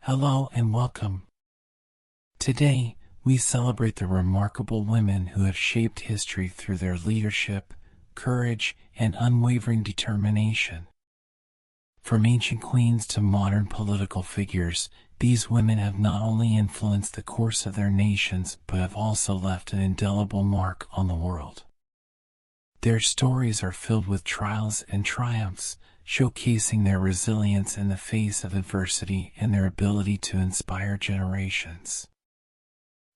Hello and welcome. Today, we celebrate the remarkable women who have shaped history through their leadership, courage, and unwavering determination. From ancient queens to modern political figures, these women have not only influenced the course of their nations but have also left an indelible mark on the world. Their stories are filled with trials and triumphs, showcasing their resilience in the face of adversity and their ability to inspire generations.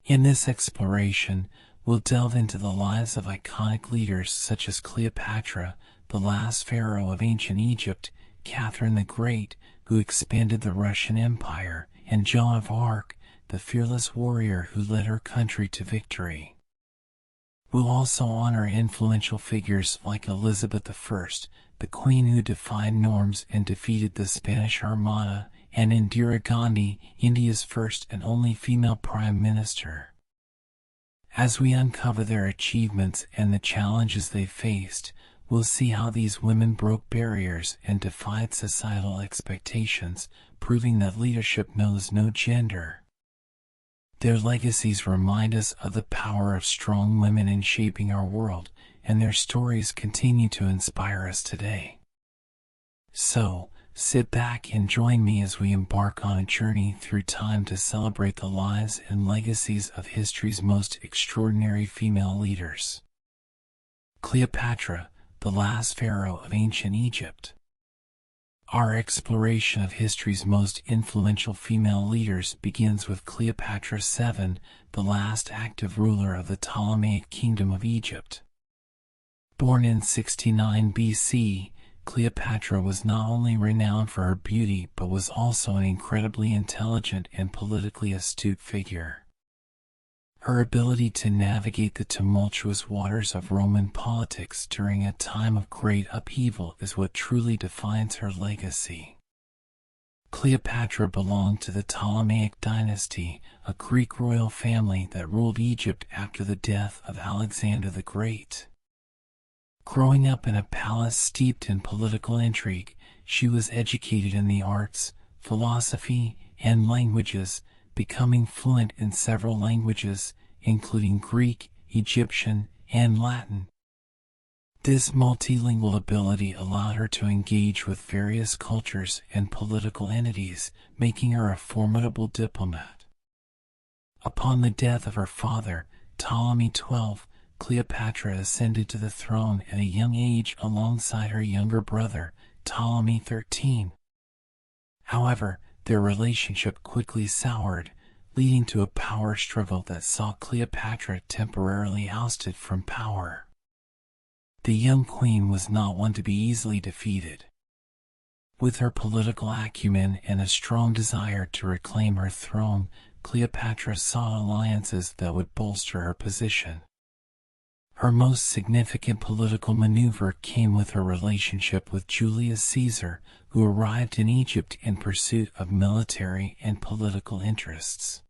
In this exploration, we'll delve into the lives of iconic leaders such as Cleopatra, the last pharaoh of ancient Egypt, Catherine the Great, who expanded the Russian Empire, and Joan of Arc, the fearless warrior who led her country to victory. We'll also honor influential figures like Elizabeth I, the queen who defied norms and defeated the Spanish Armada, and Indira Gandhi, India's first and only female prime minister. As we uncover their achievements and the challenges they faced, we'll see how these women broke barriers and defied societal expectations, proving that leadership knows no gender. Their legacies remind us of the power of strong women in shaping our world, and their stories continue to inspire us today. So, sit back and join me as we embark on a journey through time to celebrate the lives and legacies of history's most extraordinary female leaders. Cleopatra, the last pharaoh of ancient Egypt. Our exploration of history's most influential female leaders begins with Cleopatra VII, the last active ruler of the Ptolemaic Kingdom of Egypt. Born in 69 BC, Cleopatra was not only renowned for her beauty but was also an incredibly intelligent and politically astute figure. Her ability to navigate the tumultuous waters of Roman politics during a time of great upheaval is what truly defines her legacy. Cleopatra belonged to the Ptolemaic dynasty, a Greek royal family that ruled Egypt after the death of Alexander the Great. Growing up in a palace steeped in political intrigue, she was educated in the arts, philosophy, and languages, becoming fluent in several languages, including Greek, Egyptian, and Latin. This multilingual ability allowed her to engage with various cultures and political entities, making her a formidable diplomat. Upon the death of her father, Ptolemy XII, Cleopatra ascended to the throne at a young age alongside her younger brother, Ptolemy XIII. However, their relationship quickly soured, leading to a power struggle that saw Cleopatra temporarily ousted from power. The young queen was not one to be easily defeated. With her political acumen and a strong desire to reclaim her throne, Cleopatra sought alliances that would bolster her position. Her most significant political maneuver came with her relationship with Julius Caesar, who arrived in Egypt in pursuit of military and political interests.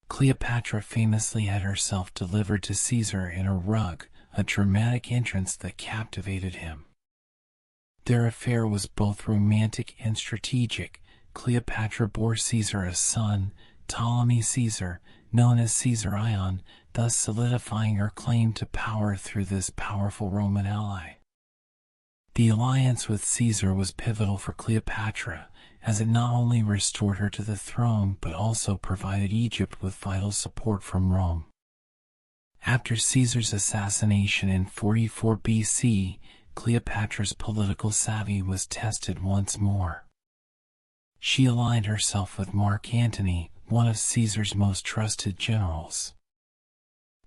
Cleopatra famously had herself delivered to Caesar in a rug, a dramatic entrance that captivated him. Their affair was both romantic and strategic. Cleopatra bore Caesar a son, Ptolemy Caesar, known as Caesar Ion, thus solidifying her claim to power through this powerful Roman ally. The alliance with Caesar was pivotal for Cleopatra, as it not only restored her to the throne but also provided Egypt with vital support from Rome. After Caesar's assassination in 44 BC, Cleopatra's political savvy was tested once more. She aligned herself with Mark Antony, one of Caesar's most trusted generals.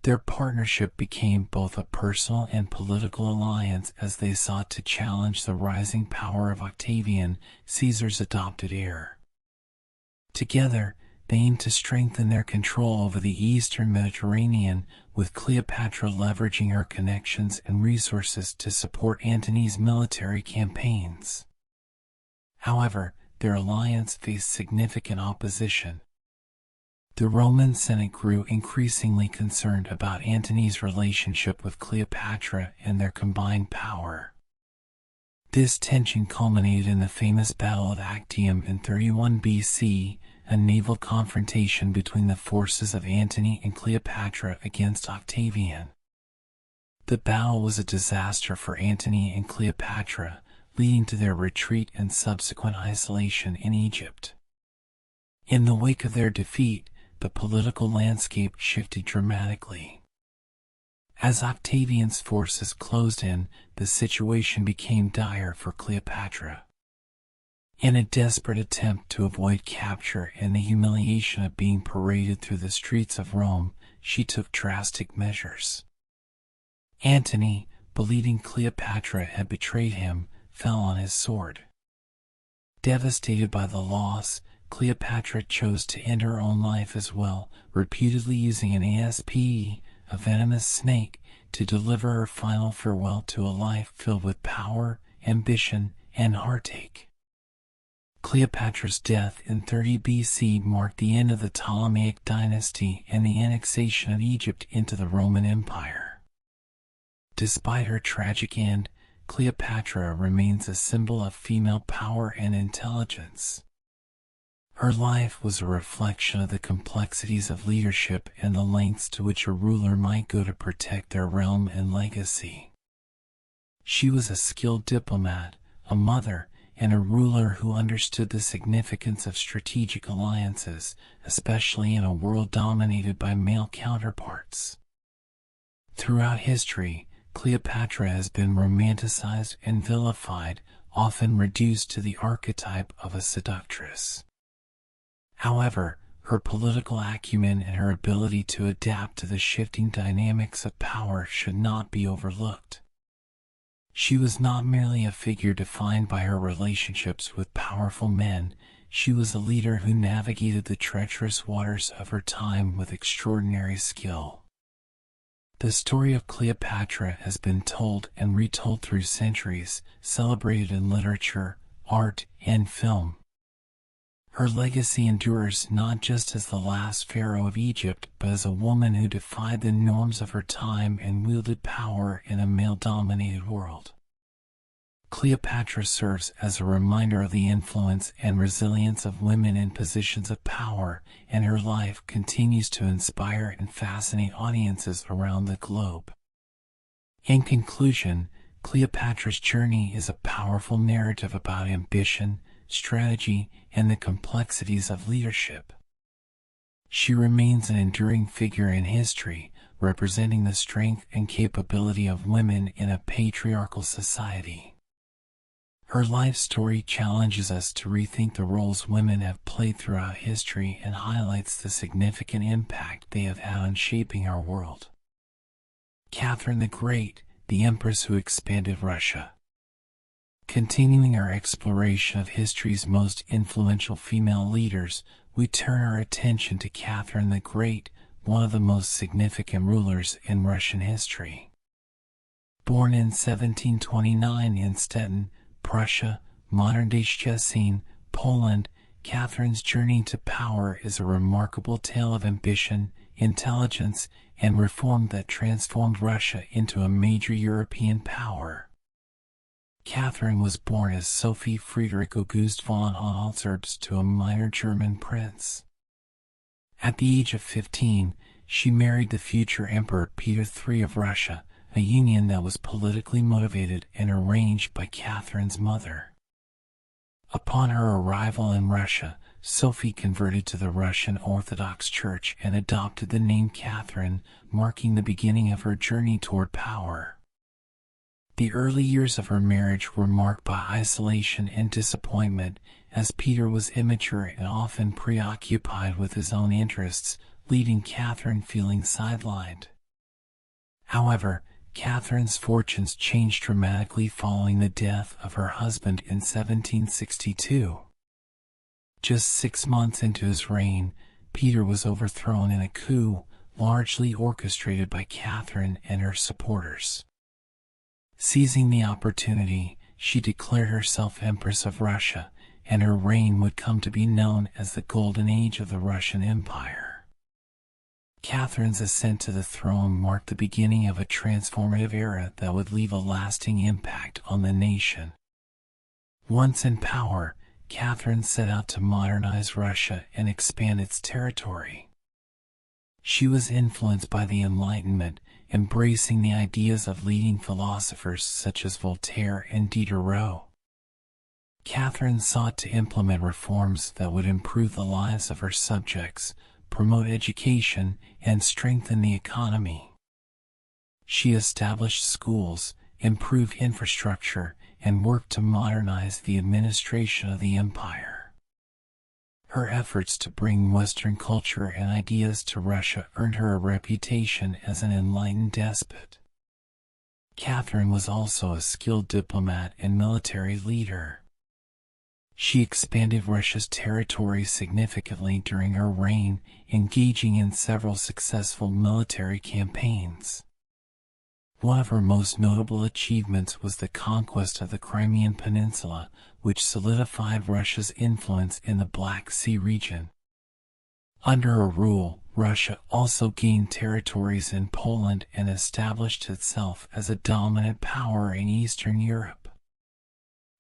Their partnership became both a personal and political alliance as they sought to challenge the rising power of Octavian, Caesar's adopted heir. Together, they aimed to strengthen their control over the eastern Mediterranean, with Cleopatra leveraging her connections and resources to support Antony's military campaigns. However, their alliance faced significant opposition. The Roman Senate grew increasingly concerned about Antony's relationship with Cleopatra and their combined power. This tension culminated in the famous Battle of Actium in 31 BC, a naval confrontation between the forces of Antony and Cleopatra against Octavian. The battle was a disaster for Antony and Cleopatra, leading to their retreat and subsequent isolation in Egypt. In the wake of their defeat, the political landscape shifted dramatically. As Octavian's forces closed in, the situation became dire for Cleopatra. In a desperate attempt to avoid capture and the humiliation of being paraded through the streets of Rome, she took drastic measures. Antony, believing Cleopatra had betrayed him, fell on his sword. Devastated by the loss, Cleopatra chose to end her own life as well, repeatedly using an asp, a venomous snake, to deliver her final farewell to a life filled with power, ambition, and heartache. Cleopatra's death in 30 BC marked the end of the Ptolemaic dynasty and the annexation of Egypt into the Roman Empire. Despite her tragic end, Cleopatra remains a symbol of female power and intelligence. Her life was a reflection of the complexities of leadership and the lengths to which a ruler might go to protect their realm and legacy. She was a skilled diplomat, a mother, and a ruler who understood the significance of strategic alliances, especially in a world dominated by male counterparts. Throughout history, Cleopatra has been romanticized and vilified, often reduced to the archetype of a seductress. However, her political acumen and her ability to adapt to the shifting dynamics of power should not be overlooked. She was not merely a figure defined by her relationships with powerful men, she was a leader who navigated the treacherous waters of her time with extraordinary skill. The story of Cleopatra has been told and retold through centuries, celebrated in literature, art, and film. Her legacy endures not just as the last pharaoh of Egypt, but as a woman who defied the norms of her time and wielded power in a male-dominated world. Cleopatra serves as a reminder of the influence and resilience of women in positions of power, and her life continues to inspire and fascinate audiences around the globe. In conclusion, Cleopatra's journey is a powerful narrative about ambition, strategy, and the complexities of leadership. She remains an enduring figure in history, representing the strength and capability of women in a patriarchal society. Her life story challenges us to rethink the roles women have played throughout history and highlights the significant impact they have had on shaping our world. Catherine the Great, the Empress who expanded Russia. Continuing our exploration of history's most influential female leaders, we turn our attention to Catherine the Great, one of the most significant rulers in Russian history. Born in 1729 in Stettin, Prussia, modern-day Szczecin, Poland, Catherine's journey to power is a remarkable tale of ambition, intelligence, and reform that transformed Russia into a major European power. Catherine was born as Sophie Friedrich August von Anhalt-Zerbst to a minor German prince. At the age of 15, she married the future Emperor Peter III of Russia, a union that was politically motivated and arranged by Catherine's mother. Upon her arrival in Russia, Sophie converted to the Russian Orthodox Church and adopted the name Catherine, marking the beginning of her journey toward power. The early years of her marriage were marked by isolation and disappointment, as Peter was immature and often preoccupied with his own interests, leaving Catherine feeling sidelined. However, Catherine's fortunes changed dramatically following the death of her husband in 1762. Just 6 months into his reign, Peter was overthrown in a coup, largely orchestrated by Catherine and her supporters. Seizing the opportunity, she declared herself Empress of Russia, and her reign would come to be known as the Golden Age of the Russian Empire. Catherine's ascent to the throne marked the beginning of a transformative era that would leave a lasting impact on the nation. Once in power, Catherine set out to modernize Russia and expand its territory. She was influenced by the Enlightenment, embracing the ideas of leading philosophers such as Voltaire and Diderot. Catherine sought to implement reforms that would improve the lives of her subjects, promote education, and strengthen the economy. She established schools, improved infrastructure, and worked to modernize the administration of the empire. Her efforts to bring Western culture and ideas to Russia earned her a reputation as an enlightened despot. Catherine was also a skilled diplomat and military leader. She expanded Russia's territory significantly during her reign, engaging in several successful military campaigns. One of her most notable achievements was the conquest of the Crimean Peninsula, which solidified Russia's influence in the Black Sea region. Under her rule, Russia also gained territories in Poland and established itself as a dominant power in Eastern Europe.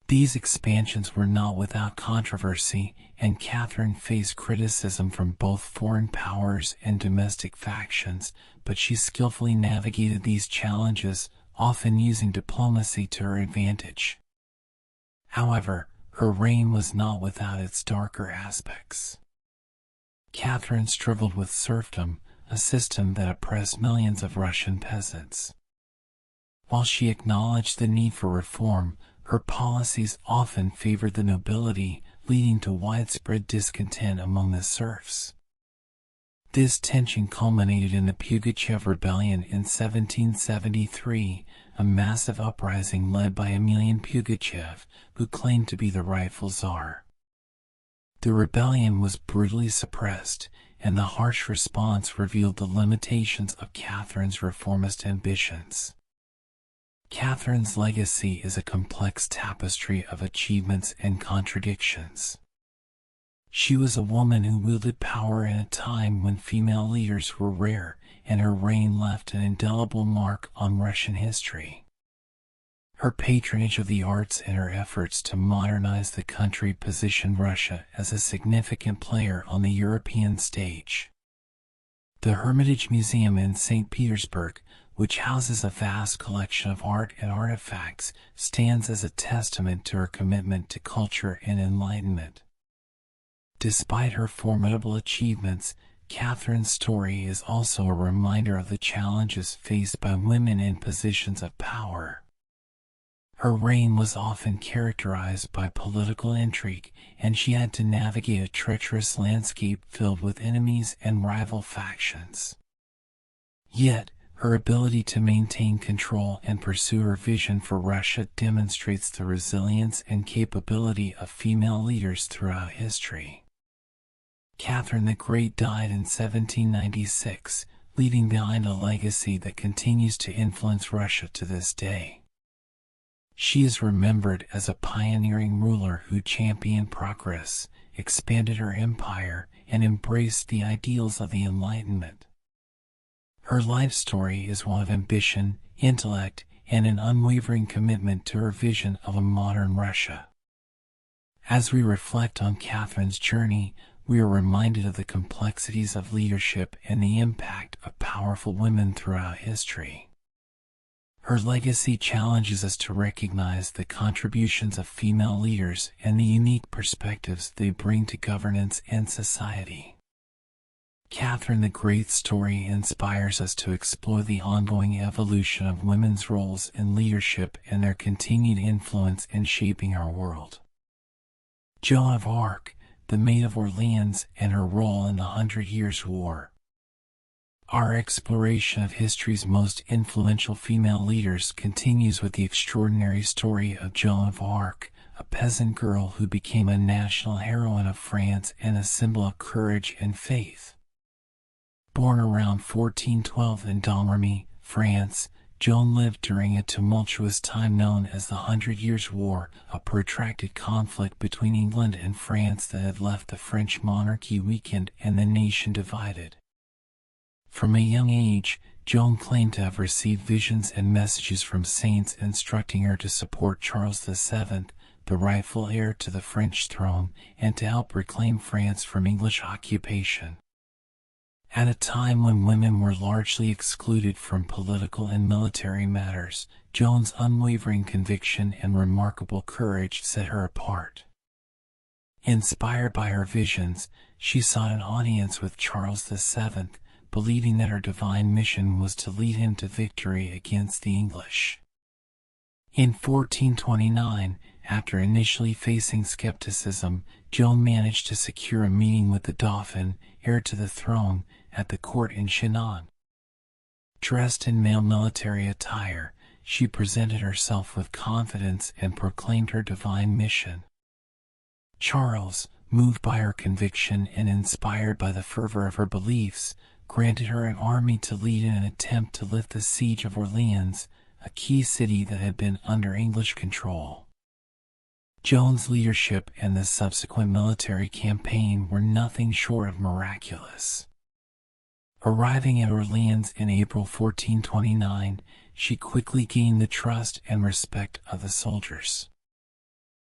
These expansions were not without controversy, and Catherine faced criticism from both foreign powers and domestic factions, but she skillfully navigated these challenges, often using diplomacy to her advantage. However, her reign was not without its darker aspects. Catherine struggled with serfdom, a system that oppressed millions of Russian peasants. While she acknowledged the need for reform, her policies often favored the nobility, leading to widespread discontent among the serfs. This tension culminated in the Pugachev Rebellion in 1773, a massive uprising led by Emelian Pugachev, who claimed to be the rightful Tsar. The rebellion was brutally suppressed, and the harsh response revealed the limitations of Catherine's reformist ambitions. Catherine's legacy is a complex tapestry of achievements and contradictions. She was a woman who wielded power in a time when female leaders were rare, and her reign left an indelible mark on Russian history. Her patronage of the arts and her efforts to modernize the country positioned Russia as a significant player on the European stage. The Hermitage Museum in St. Petersburg, which houses a vast collection of art and artifacts, stands as a testament to her commitment to culture and enlightenment. Despite her formidable achievements, Catherine's story is also a reminder of the challenges faced by women in positions of power. Her reign was often characterized by political intrigue, and she had to navigate a treacherous landscape filled with enemies and rival factions. Yet, her ability to maintain control and pursue her vision for Russia demonstrates the resilience and capability of female leaders throughout history. Catherine the Great died in 1796, leaving behind a legacy that continues to influence Russia to this day. She is remembered as a pioneering ruler who championed progress, expanded her empire, and embraced the ideals of the Enlightenment. Her life story is one of ambition, intellect, and an unwavering commitment to her vision of a modern Russia. As we reflect on Catherine's journey, we are reminded of the complexities of leadership and the impact of powerful women throughout history. Her legacy challenges us to recognize the contributions of female leaders and the unique perspectives they bring to governance and society. Catherine the Great's story inspires us to explore the ongoing evolution of women's roles in leadership and their continued influence in shaping our world. Joan of Arc, the Maid of Orleans, and her role in the 100 Years' War. Our exploration of history's most influential female leaders continues with the extraordinary story of Joan of Arc, a peasant girl who became a national heroine of France and a symbol of courage and faith. Born around 1412 in Domremy, France, Joan lived during a tumultuous time known as the 100 Years' War, a protracted conflict between England and France that had left the French monarchy weakened and the nation divided. From a young age, Joan claimed to have received visions and messages from saints instructing her to support Charles VII, the rightful heir to the French throne, and to help reclaim France from English occupation. At a time when women were largely excluded from political and military matters, Joan's unwavering conviction and remarkable courage set her apart. Inspired by her visions, she sought an audience with Charles VII, believing that her divine mission was to lead him to victory against the English. In 1429, after initially facing skepticism, Joan managed to secure a meeting with the Dauphin, heir to the throne, at the court in Chinon. Dressed in male military attire, she presented herself with confidence and proclaimed her divine mission. Charles, moved by her conviction and inspired by the fervor of her beliefs, granted her an army to lead in an attempt to lift the siege of Orleans, a key city that had been under English control. Joan's leadership and the subsequent military campaign were nothing short of miraculous. Arriving at Orleans in April 1429, she quickly gained the trust and respect of the soldiers.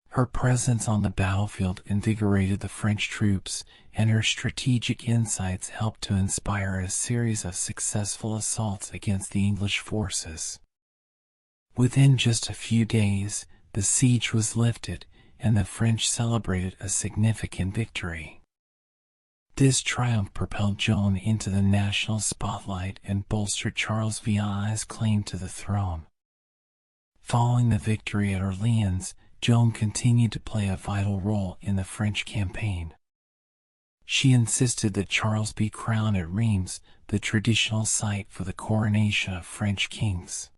Her presence on the battlefield invigorated the French troops, and her strategic insights helped to inspire a series of successful assaults against the English forces. Within just a few days, the siege was lifted, and the French celebrated a significant victory. This triumph propelled Joan into the national spotlight and bolstered Charles VI's claim to the throne. Following the victory at Orleans, Joan continued to play a vital role in the French campaign. She insisted that Charles be crowned at Reims, the traditional site for the coronation of French kings.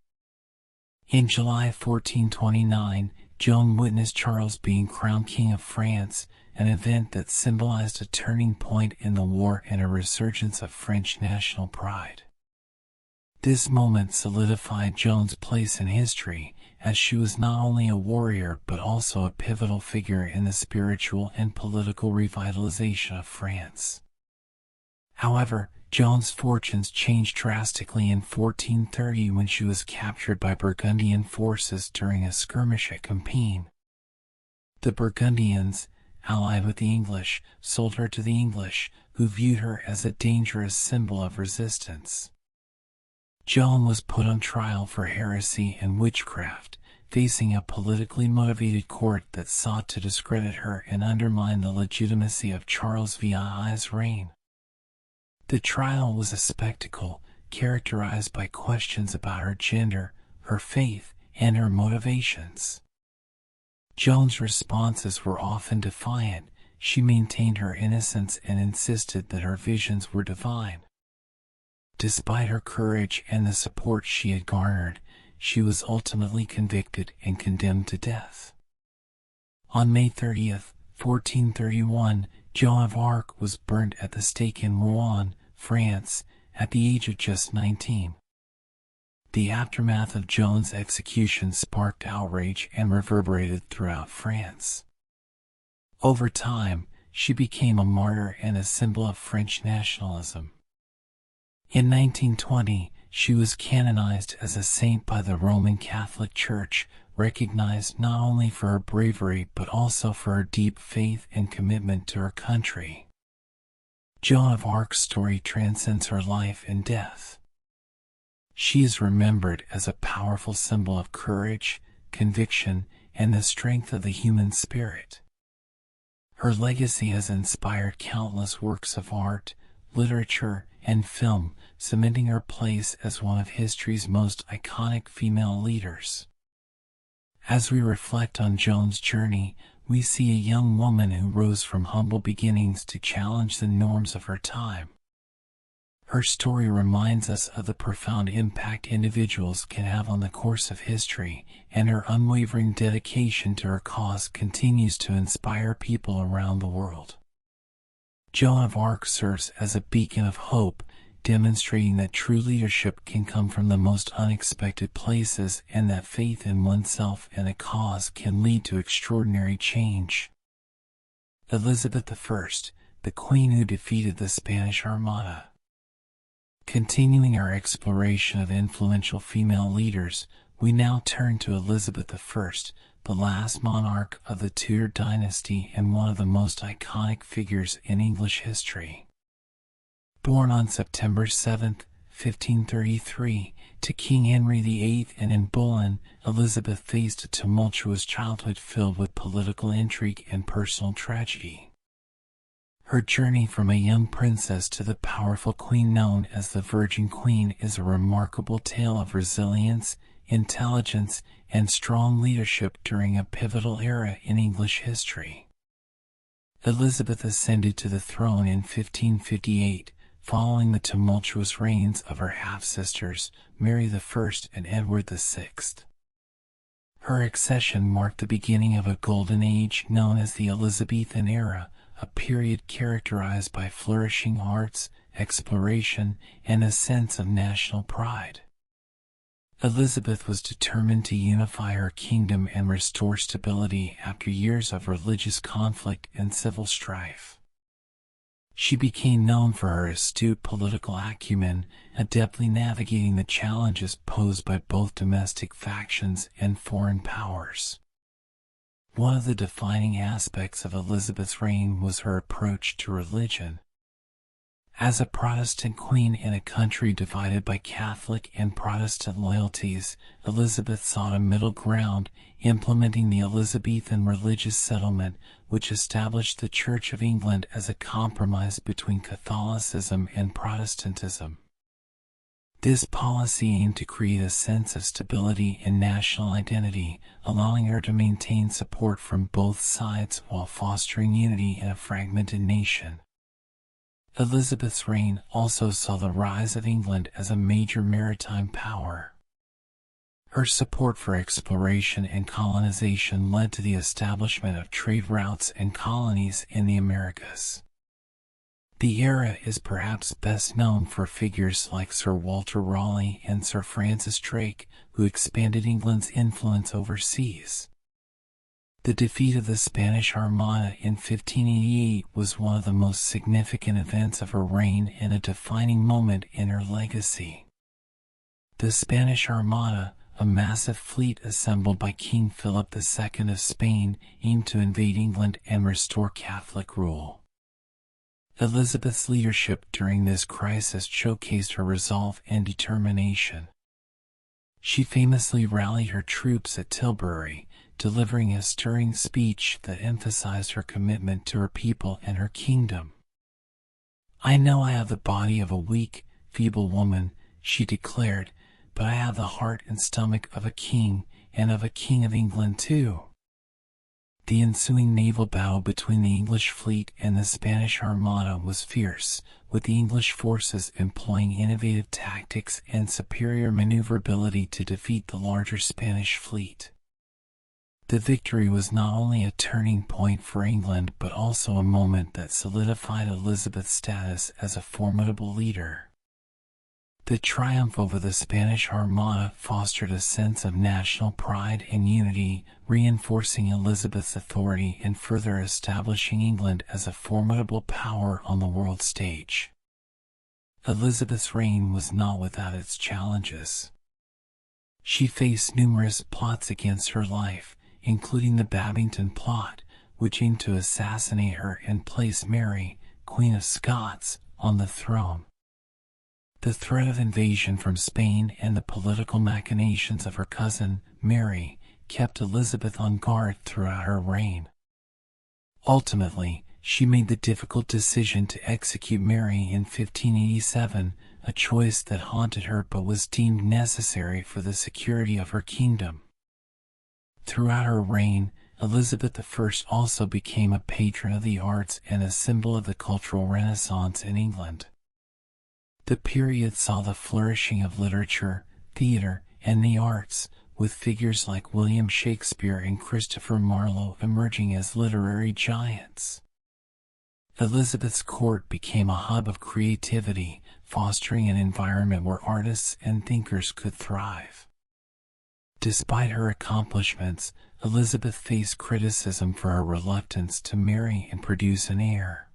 In July 1429, Joan witnessed Charles being crowned King of France, an event that symbolized a turning point in the war and a resurgence of French national pride. This moment solidified Joan's place in history, as she was not only a warrior but also a pivotal figure in the spiritual and political revitalization of France. However, Joan's fortunes changed drastically in 1430 when she was captured by Burgundian forces during a skirmish at Compiègne. The Burgundians, allied with the English, sold her to the English, who viewed her as a dangerous symbol of resistance. Joan was put on trial for heresy and witchcraft, facing a politically motivated court that sought to discredit her and undermine the legitimacy of Charles VI's reign. The trial was a spectacle, characterized by questions about her gender, her faith, and her motivations. Joan's responses were often defiant. She maintained her innocence and insisted that her visions were divine. Despite her courage and the support she had garnered, she was ultimately convicted and condemned to death. On May 30th, 1431, Joan of Arc was burnt at the stake in Rouen, France, at the age of just 19. The aftermath of Joan's execution sparked outrage and reverberated throughout France. Over time, she became a martyr and a symbol of French nationalism. In 1920, she was canonized as a saint by the Roman Catholic Church, recognized not only for her bravery but also for her deep faith and commitment to her country. Joan of Arc's story transcends her life and death. She is remembered as a powerful symbol of courage, conviction, and the strength of the human spirit. Her legacy has inspired countless works of art, literature, and film, cementing her place as one of history's most iconic female leaders. As we reflect on Joan's journey, we see a young woman who rose from humble beginnings to challenge the norms of her time. Her story reminds us of the profound impact individuals can have on the course of history, and her unwavering dedication to her cause continues to inspire people around the world. Joan of Arc serves as a beacon of hope, demonstrating that true leadership can come from the most unexpected places and that faith in oneself and a cause can lead to extraordinary change. Elizabeth I, the queen who defeated the Spanish Armada. Continuing our exploration of influential female leaders, we now turn to Elizabeth I, the last monarch of the Tudor dynasty and one of the most iconic figures in English history. Born on September 7, 1533, to King Henry VIII and Anne Boleyn, Elizabeth faced a tumultuous childhood filled with political intrigue and personal tragedy. Her journey from a young princess to the powerful queen known as the Virgin Queen is a remarkable tale of resilience, intelligence, and strong leadership during a pivotal era in English history. Elizabeth ascended to the throne in 1558, following the tumultuous reigns of her half-sisters, Mary I and Edward VI. Her accession marked the beginning of a golden age known as the Elizabethan era, a period characterized by flourishing arts, exploration, and a sense of national pride. Elizabeth was determined to unify her kingdom and restore stability after years of religious conflict and civil strife. She became known for her astute political acumen, adeptly navigating the challenges posed by both domestic factions and foreign powers. One of the defining aspects of Elizabeth's reign was her approach to religion. As a Protestant queen in a country divided by Catholic and Protestant loyalties, Elizabeth sought a middle ground, implementing the Elizabethan religious settlement, which established the Church of England as a compromise between Catholicism and Protestantism. This policy aimed to create a sense of stability and national identity, allowing her to maintain support from both sides while fostering unity in a fragmented nation. Elizabeth's reign also saw the rise of England as a major maritime power. Her support for exploration and colonization led to the establishment of trade routes and colonies in the Americas. The era is perhaps best known for figures like Sir Walter Raleigh and Sir Francis Drake, who expanded England's influence overseas. The defeat of the Spanish Armada in 1588 was one of the most significant events of her reign and a defining moment in her legacy. The Spanish Armada, a massive fleet assembled by King Philip II of Spain, aimed to invade England and restore Catholic rule. Elizabeth's leadership during this crisis showcased her resolve and determination. She famously rallied her troops at Tilbury, delivering a stirring speech that emphasized her commitment to her people and her kingdom. "I know I have the body of a weak, feeble woman," she declared, "but I have the heart and stomach of a king, and of a king of England too." The ensuing naval battle between the English fleet and the Spanish Armada was fierce, with the English forces employing innovative tactics and superior maneuverability to defeat the larger Spanish fleet. The victory was not only a turning point for England but also a moment that solidified Elizabeth's status as a formidable leader. The triumph over the Spanish Armada fostered a sense of national pride and unity, reinforcing Elizabeth's authority and further establishing England as a formidable power on the world stage. Elizabeth's reign was not without its challenges. She faced numerous plots against her life, including the Babington Plot, which aimed to assassinate her and place Mary, Queen of Scots, on the throne. The threat of invasion from Spain and the political machinations of her cousin, Mary, kept Elizabeth on guard throughout her reign. Ultimately, she made the difficult decision to execute Mary in 1587, a choice that haunted her but was deemed necessary for the security of her kingdom. Throughout her reign, Elizabeth I also became a patron of the arts and a symbol of the cultural renaissance in England. The period saw the flourishing of literature, theater, and the arts, with figures like William Shakespeare and Christopher Marlowe emerging as literary giants. Elizabeth's court became a hub of creativity, fostering an environment where artists and thinkers could thrive. Despite her accomplishments, Elizabeth faced criticism for her reluctance to marry and produce an heir.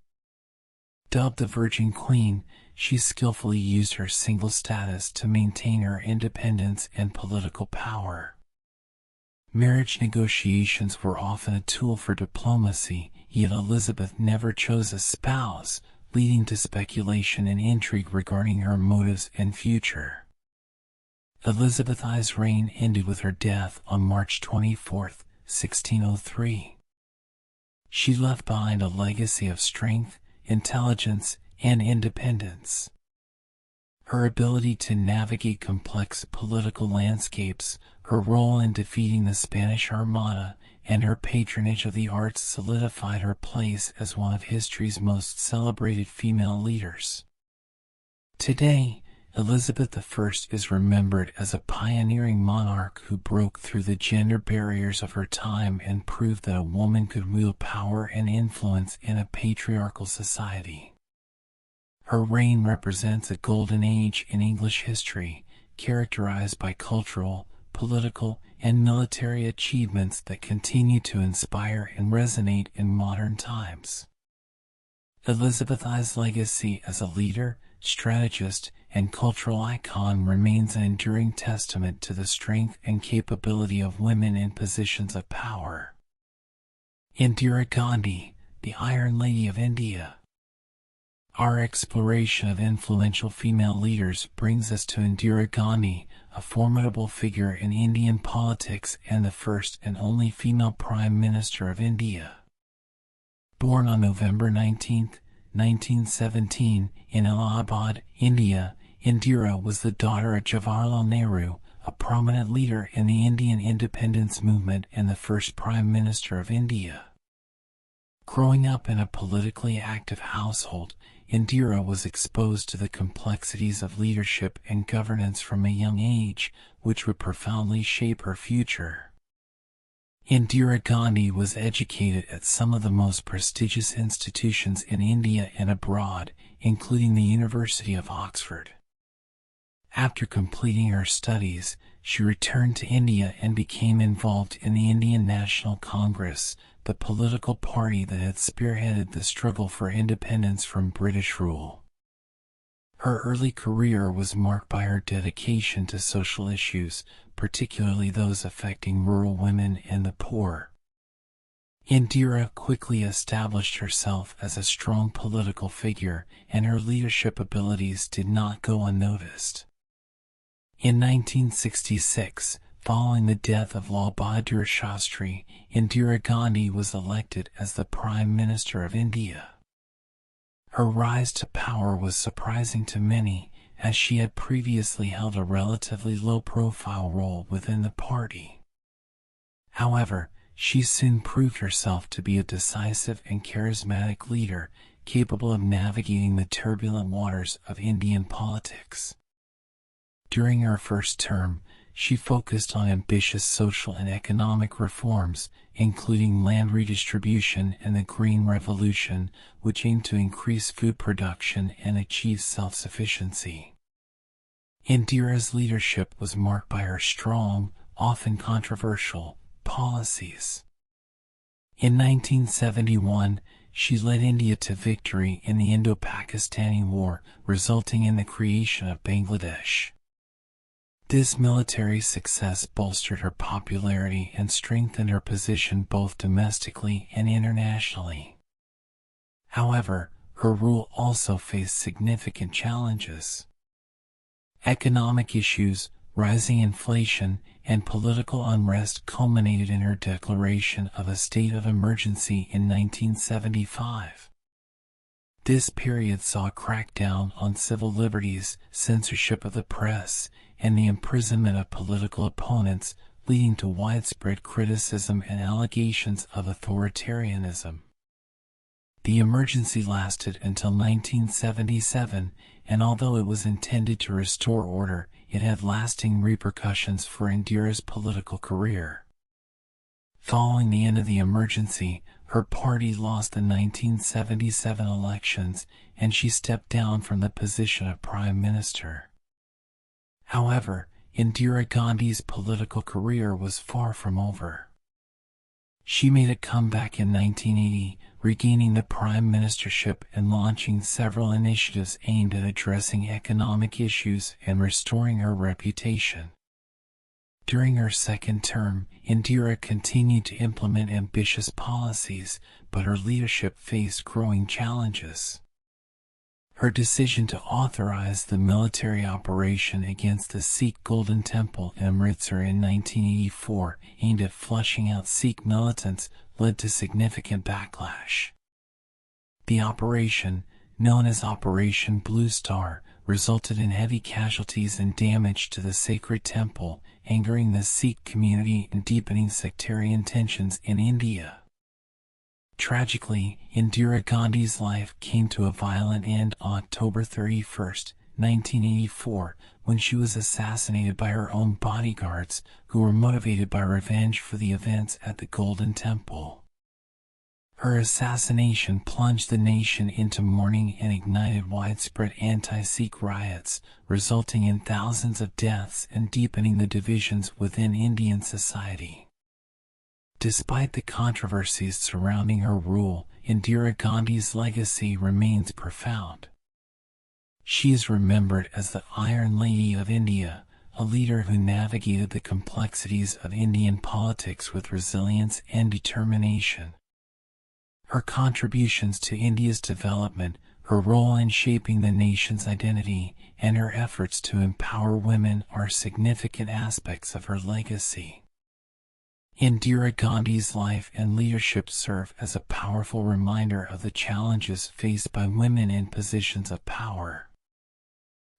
Dubbed the Virgin Queen, she skillfully used her single status to maintain her independence and political power. Marriage negotiations were often a tool for diplomacy, yet Elizabeth never chose a spouse, leading to speculation and intrigue regarding her motives and future. Elizabeth I's reign ended with her death on March 24, 1603. She left behind a legacy of strength, intelligence, and independence. Her ability to navigate complex political landscapes, her role in defeating the Spanish Armada, and her patronage of the arts solidified her place as one of history's most celebrated female leaders. Today, Elizabeth I is remembered as a pioneering monarch who broke through the gender barriers of her time and proved that a woman could wield power and influence in a patriarchal society. Her reign represents a golden age in English history, characterized by cultural, political, and military achievements that continue to inspire and resonate in modern times. Elizabeth I's legacy as a leader, strategist, and cultural icon remains an enduring testament to the strength and capability of women in positions of power. Indira Gandhi, the Iron Lady of India. Our exploration of influential female leaders brings us to Indira Gandhi, a formidable figure in Indian politics and the first and only female Prime Minister of India. Born on November 19, 1917, in Allahabad, India, Indira was the daughter of Jawaharlal Nehru, a prominent leader in the Indian independence movement and the first Prime Minister of India. Growing up in a politically active household, Indira was exposed to the complexities of leadership and governance from a young age, which would profoundly shape her future. Indira Gandhi was educated at some of the most prestigious institutions in India and abroad, including the University of Oxford. After completing her studies, she returned to India and became involved in the Indian National Congress, the political party that had spearheaded the struggle for independence from British rule. Her early career was marked by her dedication to social issues, particularly those affecting rural women and the poor. Indira quickly established herself as a strong political figure, and her leadership abilities did not go unnoticed. In 1966, following the death of Lal Bahadur Shastri, Indira Gandhi was elected as the Prime Minister of India. Her rise to power was surprising to many, as she had previously held a relatively low-profile role within the party. However, she soon proved herself to be a decisive and charismatic leader, capable of navigating the turbulent waters of Indian politics. During her first term, she focused on ambitious social and economic reforms, including land redistribution and the Green Revolution, which aimed to increase food production and achieve self-sufficiency. Indira's leadership was marked by her strong, often controversial, policies. In 1971, she led India to victory in the Indo-Pakistani War, resulting in the creation of Bangladesh. This military success bolstered her popularity and strengthened her position both domestically and internationally. However, her rule also faced significant challenges. Economic issues, rising inflation, and political unrest culminated in her declaration of a state of emergency in 1975. This period saw a crackdown on civil liberties, censorship of the press, and the imprisonment of political opponents, leading to widespread criticism and allegations of authoritarianism. The emergency lasted until 1977, and although it was intended to restore order, it had lasting repercussions for Indira's political career. Following the end of the emergency, her party lost the 1977 elections, and she stepped down from the position of Prime Minister. However, Indira Gandhi's political career was far from over. She made a comeback in 1980, regaining the prime ministership and launching several initiatives aimed at addressing economic issues and restoring her reputation. During her second term, Indira continued to implement ambitious policies, but her leadership faced growing challenges. Her decision to authorize the military operation against the Sikh Golden Temple in Amritsar in 1984, aimed at flushing out Sikh militants, led to significant backlash. The operation, known as Operation Blue Star, resulted in heavy casualties and damage to the sacred temple, angering the Sikh community and deepening sectarian tensions in India. Tragically, Indira Gandhi's life came to a violent end on October 31, 1984, when she was assassinated by her own bodyguards, who were motivated by revenge for the events at the Golden Temple. Her assassination plunged the nation into mourning and ignited widespread anti-Sikh riots, resulting in thousands of deaths and deepening the divisions within Indian society. Despite the controversies surrounding her rule, Indira Gandhi's legacy remains profound. She is remembered as the Iron Lady of India, a leader who navigated the complexities of Indian politics with resilience and determination. Her contributions to India's development, her role in shaping the nation's identity, and her efforts to empower women are significant aspects of her legacy. Indira Gandhi's life and leadership serve as a powerful reminder of the challenges faced by women in positions of power.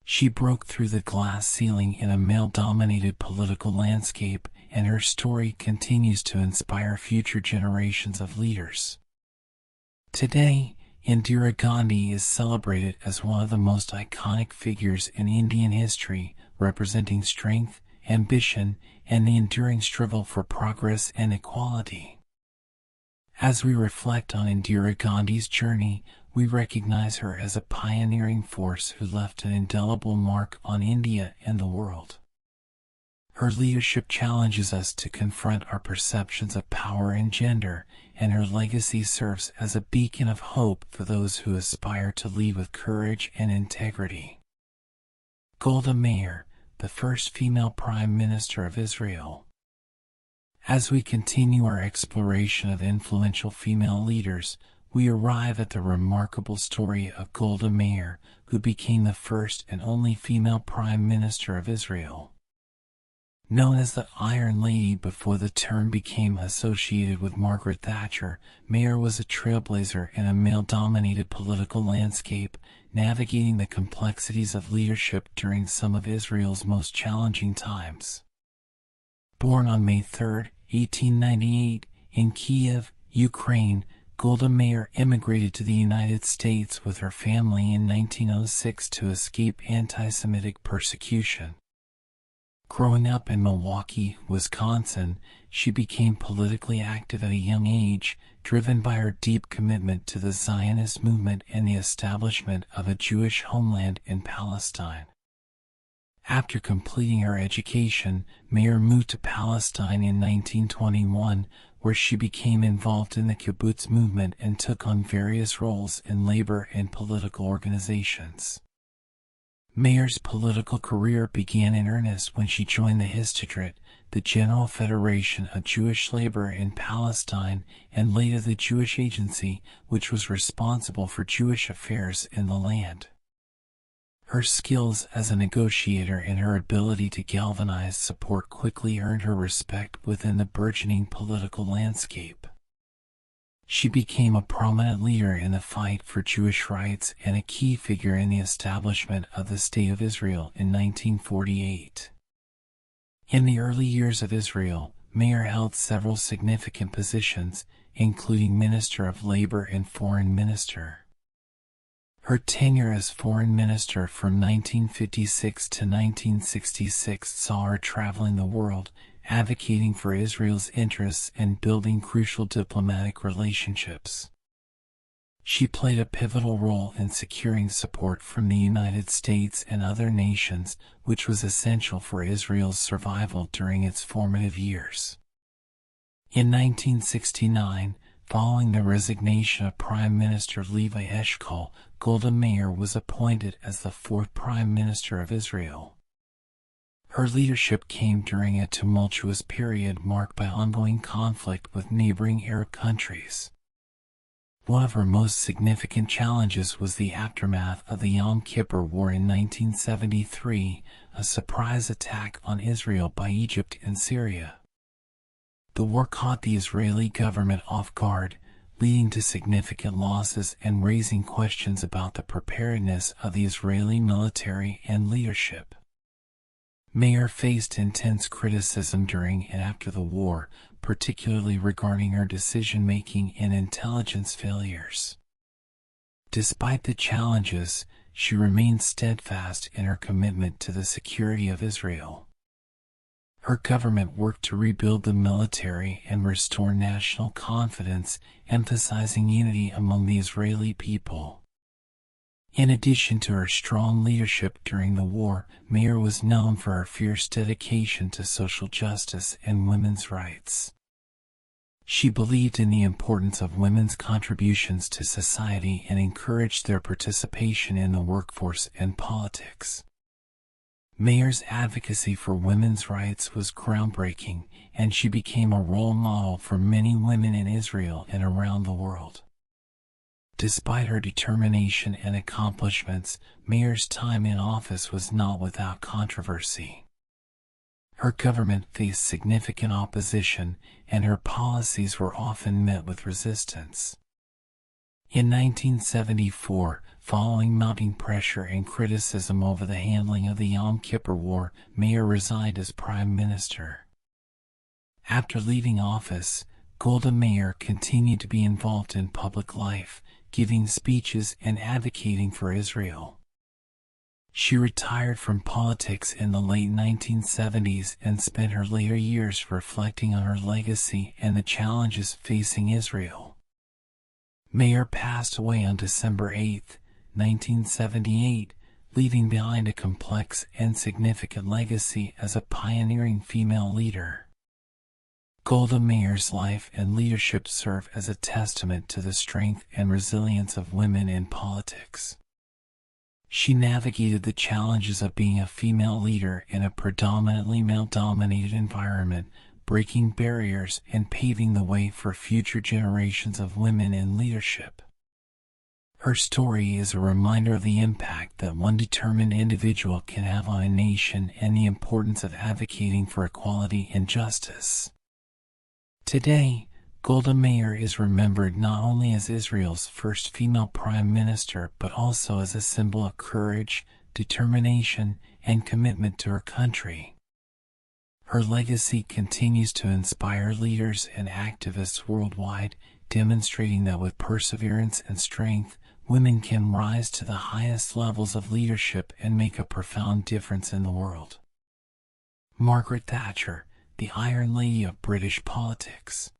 She broke through the glass ceiling in a male-dominated political landscape, and her story continues to inspire future generations of leaders. Today, Indira Gandhi is celebrated as one of the most iconic figures in Indian history, representing strength, ambition, and the enduring struggle for progress and equality. As we reflect on Indira Gandhi's journey, we recognize her as a pioneering force who left an indelible mark on India and the world. Her leadership challenges us to confront our perceptions of power and gender, and her legacy serves as a beacon of hope for those who aspire to lead with courage and integrity. Golda Meir, the first female Prime Minister of Israel. As we continue our exploration of influential female leaders, we arrive at the remarkable story of Golda Meir, who became the first and only female Prime Minister of Israel. Known as the Iron Lady before the term became associated with Margaret Thatcher, Meir was a trailblazer in a male-dominated political landscape, navigating the complexities of leadership during some of Israel's most challenging times. Born on May 3, 1898, in Kiev, Ukraine, Golda Meir immigrated to the United States with her family in 1906 to escape anti-Semitic persecution. Growing up in Milwaukee, Wisconsin, she became politically active at a young age, driven by her deep commitment to the Zionist movement and the establishment of a Jewish homeland in Palestine. After completing her education, Meir moved to Palestine in 1921, where she became involved in the kibbutz movement and took on various roles in labor and political organizations. Meir's political career began in earnest when she joined the Histadrut, the General Federation of Jewish Labor in Palestine, and later the Jewish Agency, which was responsible for Jewish affairs in the land. Her skills as a negotiator and her ability to galvanize support quickly earned her respect within the burgeoning political landscape. She became a prominent leader in the fight for Jewish rights and a key figure in the establishment of the State of Israel in 1948. In the early years of Israel, Meir held several significant positions, including Minister of Labor and Foreign Minister. Her tenure as Foreign Minister from 1956 to 1966 saw her traveling the world, advocating for Israel's interests and building crucial diplomatic relationships. She played a pivotal role in securing support from the United States and other nations, which was essential for Israel's survival during its formative years. In 1969, following the resignation of Prime Minister Levi Eshkol, Golda Meir was appointed as the fourth Prime Minister of Israel. Her leadership came during a tumultuous period marked by ongoing conflict with neighboring Arab countries. One of her most significant challenges was the aftermath of the Yom Kippur War in 1973, a surprise attack on Israel by Egypt and Syria. The war caught the Israeli government off guard, leading to significant losses and raising questions about the preparedness of the Israeli military and leadership. Meir faced intense criticism during and after the war, particularly regarding her decision-making and intelligence failures. Despite the challenges, she remained steadfast in her commitment to the security of Israel. Her government worked to rebuild the military and restore national confidence, emphasizing unity among the Israeli people. In addition to her strong leadership during the war, Meir was known for her fierce dedication to social justice and women's rights. She believed in the importance of women's contributions to society and encouraged their participation in the workforce and politics. Meir's advocacy for women's rights was groundbreaking, and she became a role model for many women in Israel and around the world. Despite her determination and accomplishments, Meir's time in office was not without controversy. Her government faced significant opposition, and her policies were often met with resistance. In 1974, following mounting pressure and criticism over the handling of the Yom Kippur War, Meir resigned as prime minister. After leaving office, Golda Meir continued to be involved in public life, giving speeches and advocating for Israel. She retired from politics in the late 1970s and spent her later years reflecting on her legacy and the challenges facing Israel. Meir passed away on December 8, 1978, leaving behind a complex and significant legacy as a pioneering female leader. Golda Meir's life and leadership serve as a testament to the strength and resilience of women in politics. She navigated the challenges of being a female leader in a predominantly male-dominated environment, breaking barriers and paving the way for future generations of women in leadership. Her story is a reminder of the impact that one determined individual can have on a nation and the importance of advocating for equality and justice. Today, Golda Meir is remembered not only as Israel's first female prime minister but also as a symbol of courage, determination, and commitment to her country. Her legacy continues to inspire leaders and activists worldwide, demonstrating that with perseverance and strength, women can rise to the highest levels of leadership and make a profound difference in the world. Margaret Thatcher, the Iron Lady of British politics.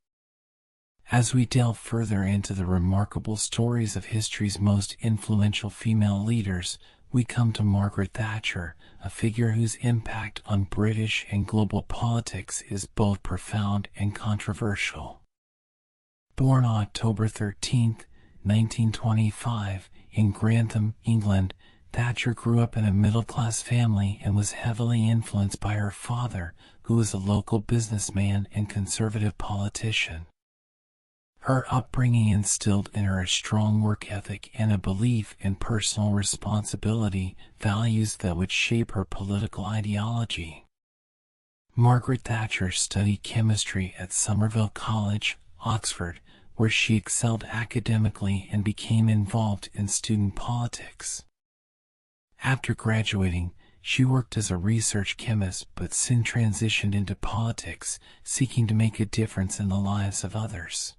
As we delve further into the remarkable stories of history's most influential female leaders, we come to Margaret Thatcher, a figure whose impact on British and global politics is both profound and controversial. Born on October 13, 1925, in Grantham, England, Thatcher grew up in a middle-class family and was heavily influenced by her father, who was a local businessman and conservative politician. Her upbringing instilled in her a strong work ethic and a belief in personal responsibility, values that would shape her political ideology. Margaret Thatcher studied chemistry at Somerville College, Oxford, where she excelled academically and became involved in student politics. After graduating, she worked as a research chemist but soon transitioned into politics, seeking to make a difference in the lives of others.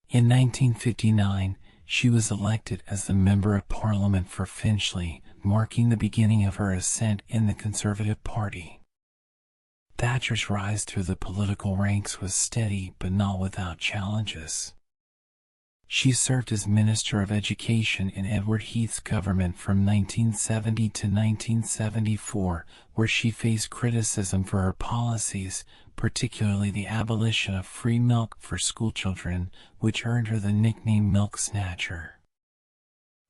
In 1959, she was elected as the Member of Parliament for Finchley, marking the beginning of her ascent in the Conservative Party. Thatcher's rise through the political ranks was steady but not without challenges. She served as Minister of Education in Edward Heath's government from 1970 to 1974, where she faced criticism for her policies, particularly the abolition of free milk for schoolchildren, which earned her the nickname Milk Snatcher.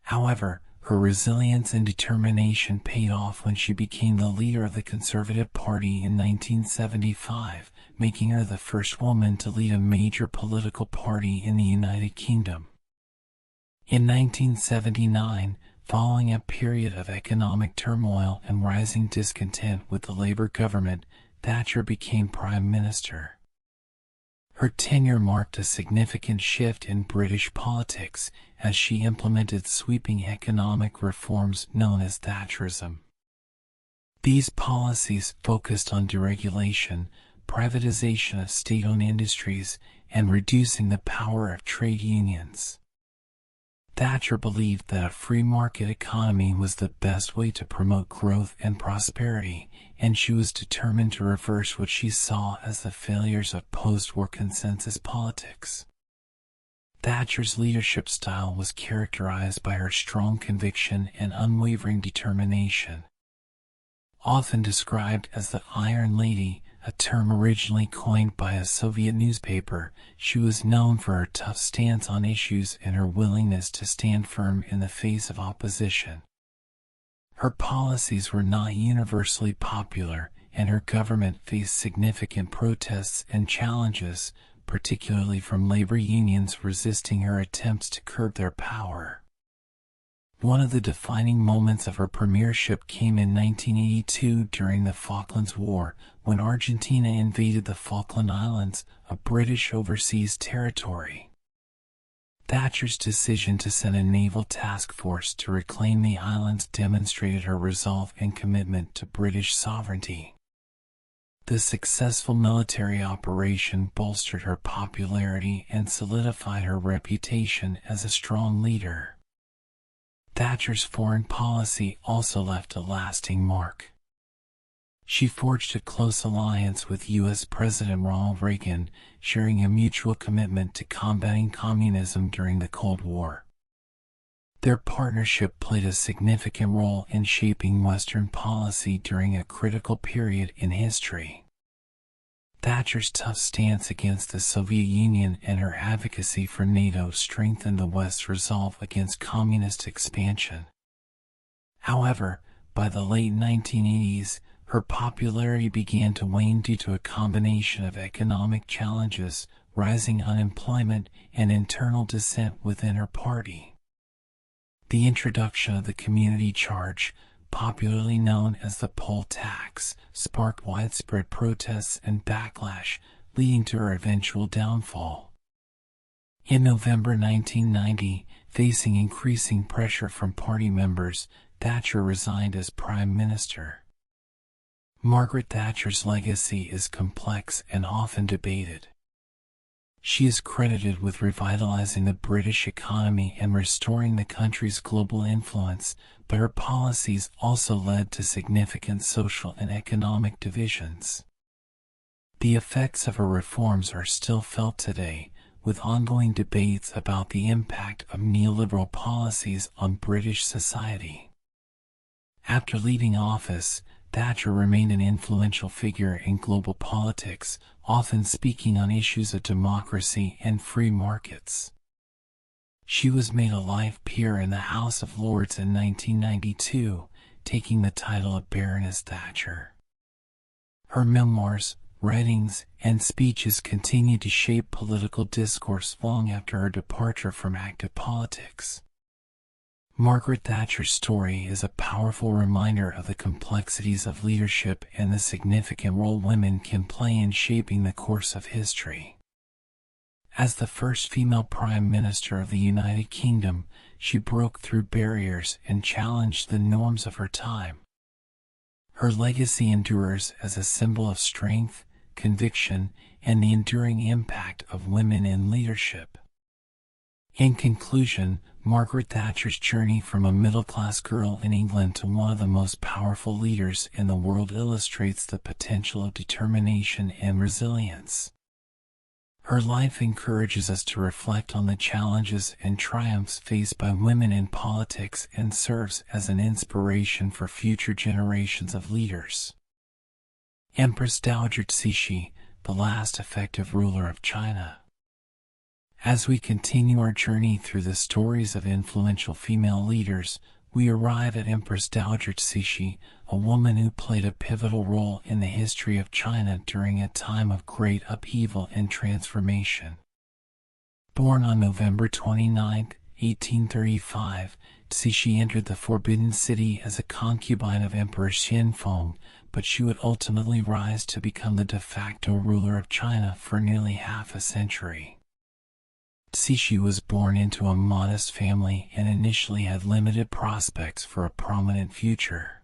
However, Her resilience and determination paid off when she became the leader of the Conservative Party in 1975, making her the first woman to lead a major political party in the United Kingdom. In 1979, following a period of economic turmoil and rising discontent with the Labour government, Thatcher became Prime Minister. Her tenure marked a significant shift in British politics as she implemented sweeping economic reforms known as Thatcherism. These policies focused on deregulation, privatization of state-owned industries, and reducing the power of trade unions. Thatcher believed that a free market economy was the best way to promote growth and prosperity, and she was determined to reverse what she saw as the failures of post-war consensus politics. Thatcher's leadership style was characterized by her strong conviction and unwavering determination. Often described as the Iron Lady, a term originally coined by a Soviet newspaper, she was known for her tough stance on issues and her willingness to stand firm in the face of opposition. Her policies were not universally popular, and her government faced significant protests and challenges, particularly from labor unions resisting her attempts to curb their power. One of the defining moments of her premiership came in 1982 during the Falklands War, when Argentina invaded the Falkland Islands, a British overseas territory. Thatcher's decision to send a naval task force to reclaim the islands demonstrated her resolve and commitment to British sovereignty. The successful military operation bolstered her popularity and solidified her reputation as a strong leader. Thatcher's foreign policy also left a lasting mark. She forged a close alliance with U.S. President Ronald Reagan, sharing a mutual commitment to combating communism during the Cold War. Their partnership played a significant role in shaping Western policy during a critical period in history. Thatcher's tough stance against the Soviet Union and her advocacy for NATO strengthened the West's resolve against communist expansion. However, by the late 1980s, her popularity began to wane due to a combination of economic challenges, rising unemployment, and internal dissent within her party. The introduction of the community charge, popularly known as the poll tax, sparked widespread protests and backlash, leading to her eventual downfall. In November 1990, facing increasing pressure from party members, Thatcher resigned as Prime Minister. Margaret Thatcher's legacy is complex and often debated. She is credited with revitalizing the British economy and restoring the country's global influence, but her policies also led to significant social and economic divisions. The effects of her reforms are still felt today, with ongoing debates about the impact of neoliberal policies on British society. After leaving office, Thatcher remained an influential figure in global politics, often speaking on issues of democracy and free markets. She was made a life peer in the House of Lords in 1992, taking the title of Baroness Thatcher. Her memoirs, writings, and speeches continued to shape political discourse long after her departure from active politics. Margaret Thatcher's story is a powerful reminder of the complexities of leadership and the significant role women can play in shaping the course of history. As the first female Prime Minister of the United Kingdom, she broke through barriers and challenged the norms of her time. Her legacy endures as a symbol of strength, conviction, and the enduring impact of women in leadership. In conclusion, Margaret Thatcher's journey from a middle-class girl in England to one of the most powerful leaders in the world illustrates the potential of determination and resilience. Her life encourages us to reflect on the challenges and triumphs faced by women in politics and serves as an inspiration for future generations of leaders. Empress Dowager Cixi, the last effective ruler of China. As we continue our journey through the stories of influential female leaders, we arrive at Empress Dowager Cixi, a woman who played a pivotal role in the history of China during a time of great upheaval and transformation. Born on November 29, 1835, Cixi entered the Forbidden City as a concubine of Emperor Xianfeng, but she would ultimately rise to become the de facto ruler of China for nearly half a century. Cixi was born into a modest family and initially had limited prospects for a prominent future.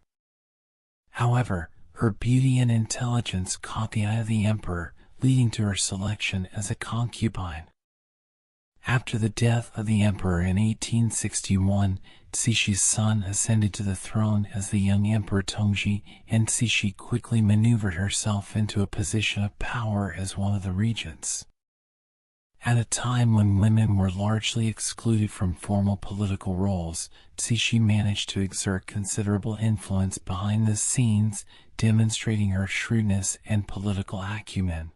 However, her beauty and intelligence caught the eye of the emperor, leading to her selection as a concubine. After the death of the emperor in 1861, Cixi's son ascended to the throne as the young Emperor Tongji, and Cixi quickly maneuvered herself into a position of power as one of the regents. At a time when women were largely excluded from formal political roles, Cixi managed to exert considerable influence behind the scenes, demonstrating her shrewdness and political acumen.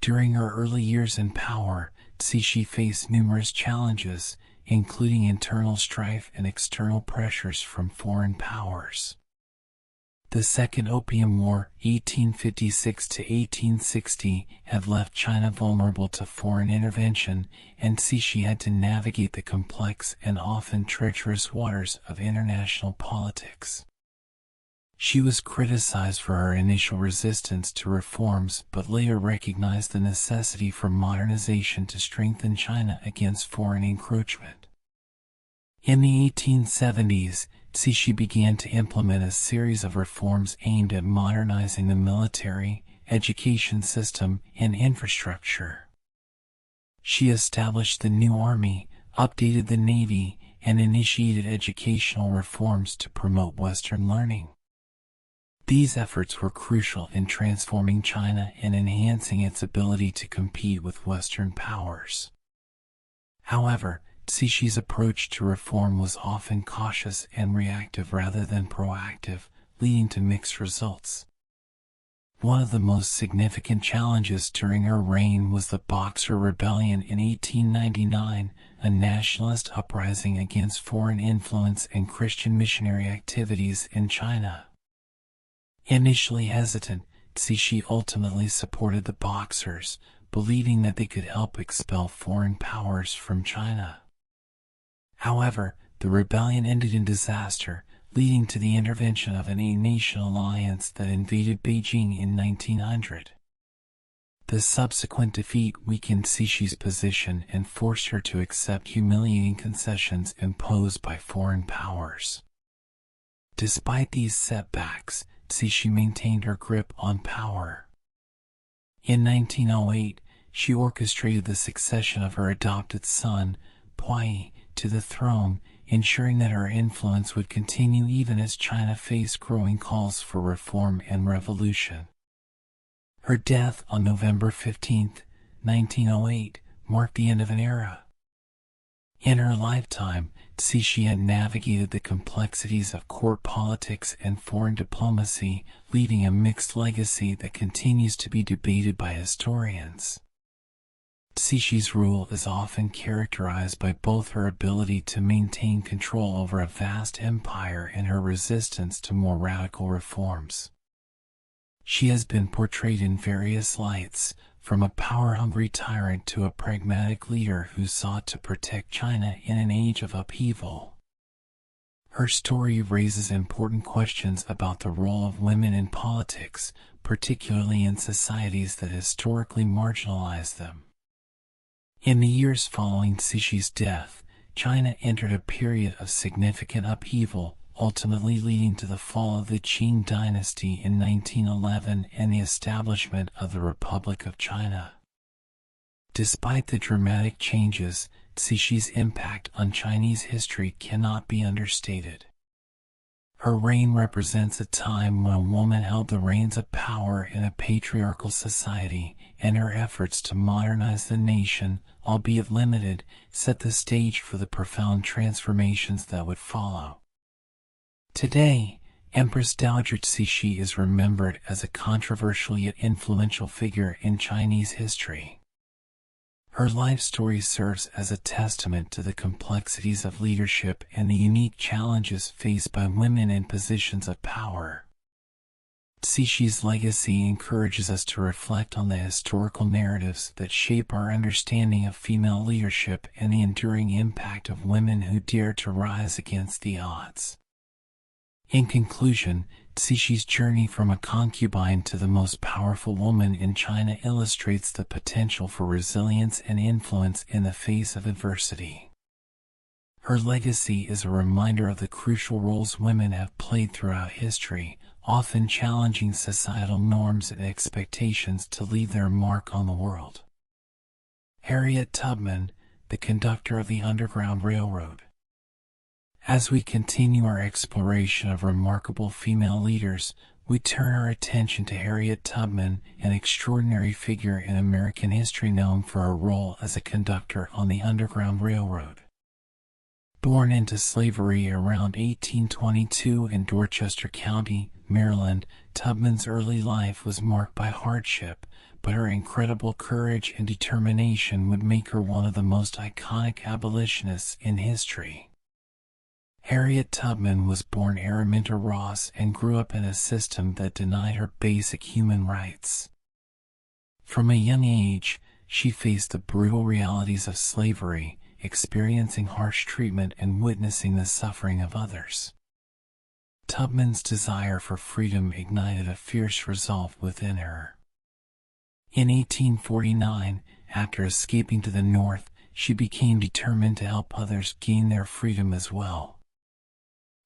During her early years in power, Cixi faced numerous challenges, including internal strife and external pressures from foreign powers. The Second Opium War, 1856 to 1860, had left China vulnerable to foreign intervention, and Cixi had to navigate the complex and often treacherous waters of international politics. She was criticized for her initial resistance to reforms, but later recognized the necessity for modernization to strengthen China against foreign encroachment. In the 1870s, Cixi began to implement a series of reforms aimed at modernizing the military, education system, and infrastructure. She established the new army, updated the navy, and initiated educational reforms to promote Western learning. These efforts were crucial in transforming China and enhancing its ability to compete with Western powers. However, Cixi's approach to reform was often cautious and reactive rather than proactive, leading to mixed results. One of the most significant challenges during her reign was the Boxer Rebellion in 1899, a nationalist uprising against foreign influence and Christian missionary activities in China. Initially hesitant, Cixi ultimately supported the Boxers, believing that they could help expel foreign powers from China. However, the rebellion ended in disaster, leading to the intervention of an eight-nation alliance that invaded Beijing in 1900. The subsequent defeat weakened Cixi's position and forced her to accept humiliating concessions imposed by foreign powers. Despite these setbacks, Cixi maintained her grip on power. In 1908, she orchestrated the succession of her adopted son, Puyi, to the throne, ensuring that her influence would continue even as China faced growing calls for reform and revolution. Her death on November 15, 1908, marked the end of an era. In her lifetime, Cixi had navigated the complexities of court politics and foreign diplomacy, leaving a mixed legacy that continues to be debated by historians. Cixi's rule is often characterized by both her ability to maintain control over a vast empire and her resistance to more radical reforms. She has been portrayed in various lights, from a power-hungry tyrant to a pragmatic leader who sought to protect China in an age of upheaval. Her story raises important questions about the role of women in politics, particularly in societies that historically marginalized them. In the years following Cixi's death, China entered a period of significant upheaval, ultimately leading to the fall of the Qing dynasty in 1911 and the establishment of the Republic of China. Despite the dramatic changes, Cixi's impact on Chinese history cannot be understated. Her reign represents a time when a woman held the reins of power in a patriarchal society, and her efforts to modernize the nation, albeit limited, set the stage for the profound transformations that would follow. Today, Empress Dowager Cixi is remembered as a controversial yet influential figure in Chinese history. Her life story serves as a testament to the complexities of leadership and the unique challenges faced by women in positions of power. Cixi's legacy encourages us to reflect on the historical narratives that shape our understanding of female leadership and the enduring impact of women who dare to rise against the odds. In conclusion, Cixi's journey from a concubine to the most powerful woman in China illustrates the potential for resilience and influence in the face of adversity. Her legacy is a reminder of the crucial roles women have played throughout history, often challenging societal norms and expectations to leave their mark on the world. Harriet Tubman, the conductor of the Underground Railroad. As we continue our exploration of remarkable female leaders, we turn our attention to Harriet Tubman, an extraordinary figure in American history known for her role as a conductor on the Underground Railroad. Born into slavery around 1822 in Dorchester County, Maryland, Tubman's early life was marked by hardship, but her incredible courage and determination would make her one of the most iconic abolitionists in history. Harriet Tubman was born Araminta Ross and grew up in a system that denied her basic human rights. From a young age, she faced the brutal realities of slavery, experiencing harsh treatment and witnessing the suffering of others. Tubman's desire for freedom ignited a fierce resolve within her. In 1849, after escaping to the North, she became determined to help others gain their freedom as well.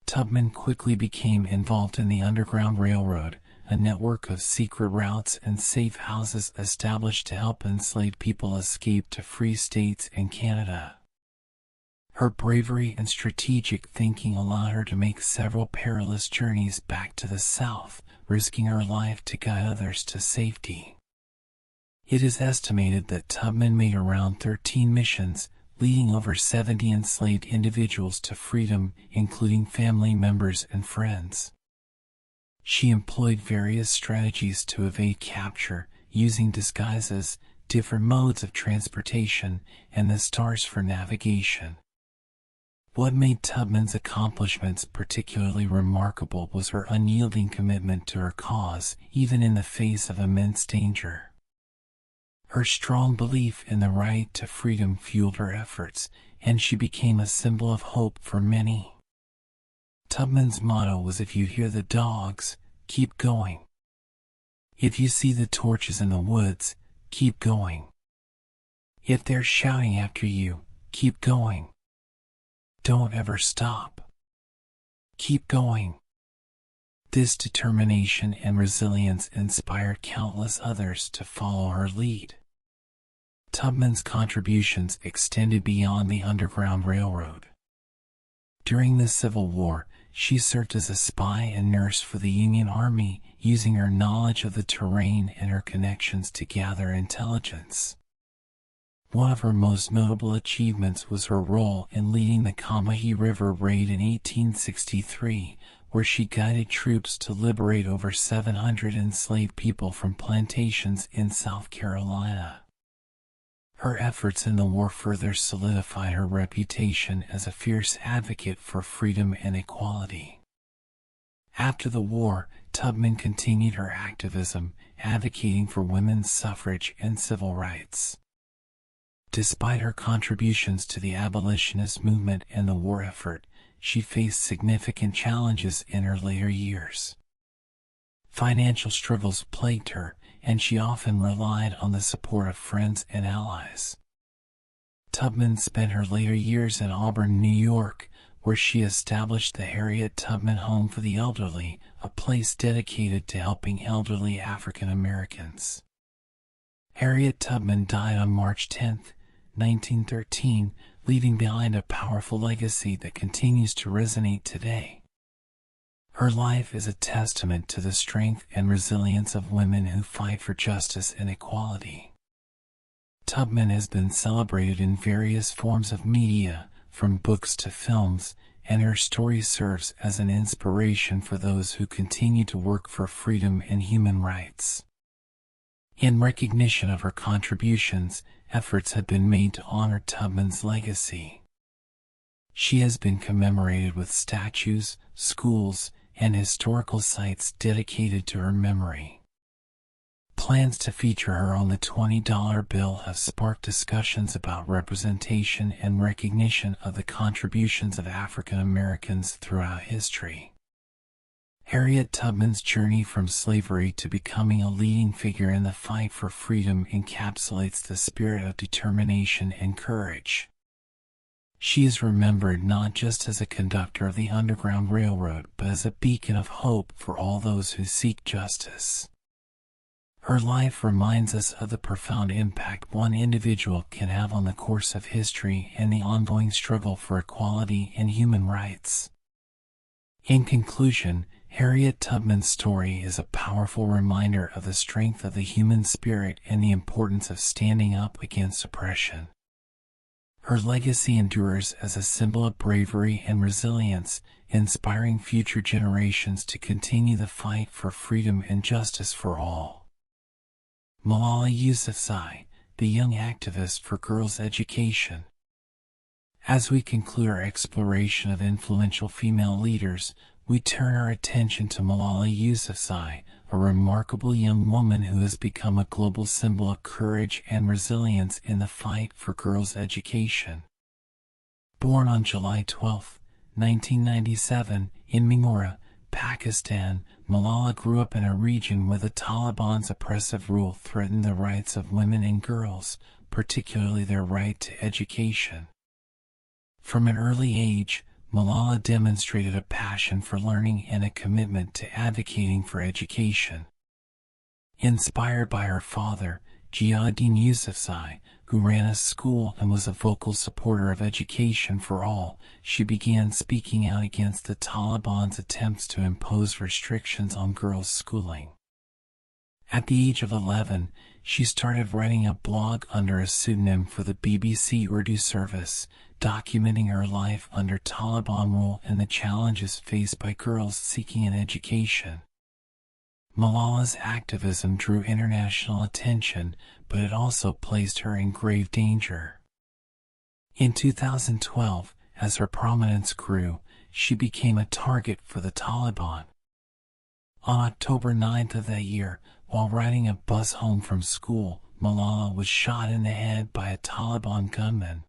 Tubman quickly became involved in the Underground Railroad, a network of secret routes and safe houses established to help enslaved people escape to free states and Canada. Her bravery and strategic thinking allowed her to make several perilous journeys back to the South, risking her life to guide others to safety. It is estimated that Tubman made around 13 missions, leading over 70 enslaved individuals to freedom, including family members and friends. She employed various strategies to evade capture, using disguises, different modes of transportation, and the stars for navigation. What made Tubman's accomplishments particularly remarkable was her unyielding commitment to her cause, even in the face of immense danger. Her strong belief in the right to freedom fueled her efforts, and she became a symbol of hope for many. Tubman's motto was, "If you hear the dogs, keep going. If you see the torches in the woods, keep going. If they're shouting after you, keep going. Don't ever stop. Keep going." This determination and resilience inspired countless others to follow her lead. Tubman's contributions extended beyond the Underground Railroad. During the Civil War, she served as a spy and nurse for the Union Army, using her knowledge of the terrain and her connections to gather intelligence. One of her most notable achievements was her role in leading the Combahee River Raid in 1863, where she guided troops to liberate over 700 enslaved people from plantations in South Carolina. Her efforts in the war further solidified her reputation as a fierce advocate for freedom and equality. After the war, Tubman continued her activism, advocating for women's suffrage and civil rights. Despite her contributions to the abolitionist movement and the war effort, she faced significant challenges in her later years. Financial struggles plagued her, and she often relied on the support of friends and allies. Tubman spent her later years in Auburn, New York, where she established the Harriet Tubman Home for the Elderly, a place dedicated to helping elderly African Americans. Harriet Tubman died on March 10, 1913, leaving behind a powerful legacy that continues to resonate today. Her life is a testament to the strength and resilience of women who fight for justice and equality. Tubman has been celebrated in various forms of media, from books to films, and her story serves as an inspiration for those who continue to work for freedom and human rights. In recognition of her contributions, efforts have been made to honor Tubman's legacy. She has been commemorated with statues, schools, and historical sites dedicated to her memory. Plans to feature her on the $20 bill have sparked discussions about representation and recognition of the contributions of African Americans throughout history. Harriet Tubman's journey from slavery to becoming a leading figure in the fight for freedom encapsulates the spirit of determination and courage. She is remembered not just as a conductor of the Underground Railroad, but as a beacon of hope for all those who seek justice. Her life reminds us of the profound impact one individual can have on the course of history and the ongoing struggle for equality and human rights. In conclusion, Harriet Tubman's story is a powerful reminder of the strength of the human spirit and the importance of standing up against oppression. Her legacy endures as a symbol of bravery and resilience, inspiring future generations to continue the fight for freedom and justice for all. Malala Yousafzai, the young activist for girls' education. As we conclude our exploration of influential female leaders, we turn our attention to Malala Yousafzai, a remarkable young woman who has become a global symbol of courage and resilience in the fight for girls' education. Born on July 12, 1997, in Mingora, Pakistan, Malala grew up in a region where the Taliban's oppressive rule threatened the rights of women and girls, particularly their right to education. From an early age, Malala demonstrated a passion for learning and a commitment to advocating for education. Inspired by her father, Ziauddin Yousafzai, who ran a school and was a vocal supporter of education for all, she began speaking out against the Taliban's attempts to impose restrictions on girls' schooling. At the age of 11, she started writing a blog under a pseudonym for the BBC Urdu service, documenting her life under Taliban rule and the challenges faced by girls seeking an education. Malala's activism drew international attention, but it also placed her in grave danger. In 2012, as her prominence grew, she became a target for the Taliban. On October 9th of that year, while riding a bus home from school, Malala was shot in the head by a Taliban gunman.